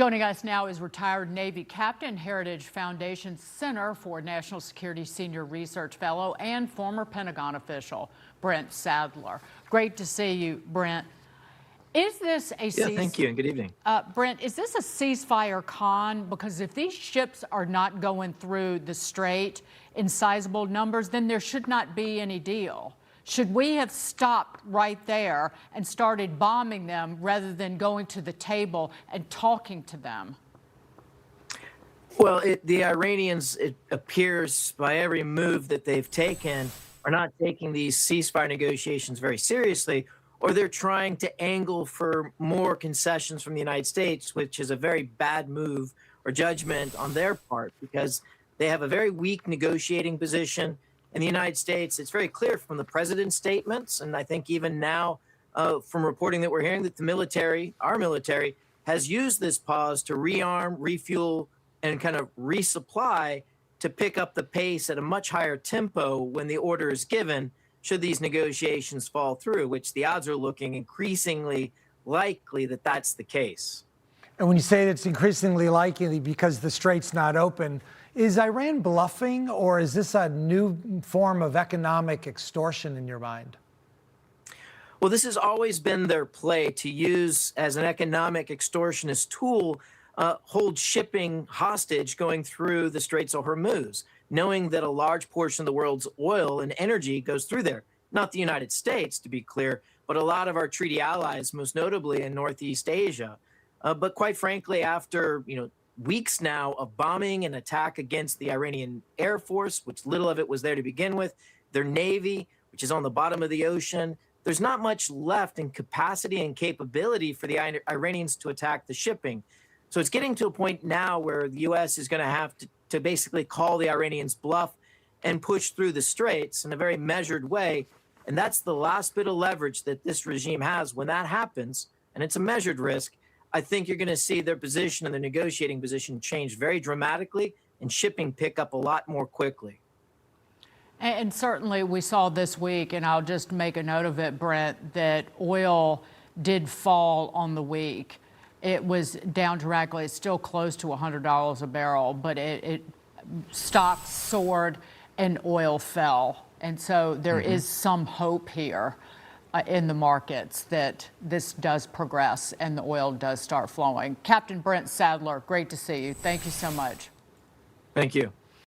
Joining us now is retired Navy Captain, Heritage Foundation Center for National Security Senior Research Fellow, and former Pentagon official, Brent Sadler. Great to see you, Brent. Is this a thank you, and good evening. Brent, is this a ceasefire con? Because if these ships are not going through the strait in sizable numbers, then there should not be any deal. Should we have stopped right there and started bombing them rather than going to the table and talking to them? Well, the Iranians, it appears by every move that they've taken, are not taking these ceasefire negotiations very seriously, or they're trying to angle for more concessions from the United States, which is a very bad move or judgment on their part, because they have a very weak negotiating position. In the United States, it's very clear from the president's statements, and I think even now from reporting that we're hearing, that the military, our military, has used this pause to rearm, refuel, and kind of resupply to pick up the pace at a much higher tempo when the order is given, should these negotiations fall through, which the odds are looking increasingly likely that that's the case. And when you say it's increasingly likely because the strait's not open, is Iran bluffing, or is this a new form of economic extortion in your mind? Well, this has always been their play, to use as an economic extortionist tool, hold shipping hostage going through the Straits of Hormuz, knowing that a large portion of the world's oil and energy goes through there. Not the United States, to be clear, but a lot of our treaty allies, most notably in Northeast Asia. But quite frankly, after weeks now of bombing and attack against the Iranian Air Force, which little of it was there to begin with, their Navy, which is on the bottom of the ocean, there's not much left in capacity and capability for the Iranians to attack the shipping. So it's getting to a point now where the U.S. is going to have to basically call the Iranians bluff and push through the straits in a very measured way. And that's the last bit of leverage that this regime has. When that happens, and it's a measured risk, I think you're going to see their position and their negotiating position change very dramatically, and shipping pick up a lot more quickly. And certainly we saw this week, and I'll just make a note of it, Brent, that oil did fall on the week. It was down dramatically. It's still close to $100 a barrel, but it stocks soared and oil fell. And so there is some hope here in the markets that this does progress and the oil does start flowing. Captain Brent Sadler, great to see you. Thank you so much. Thank you.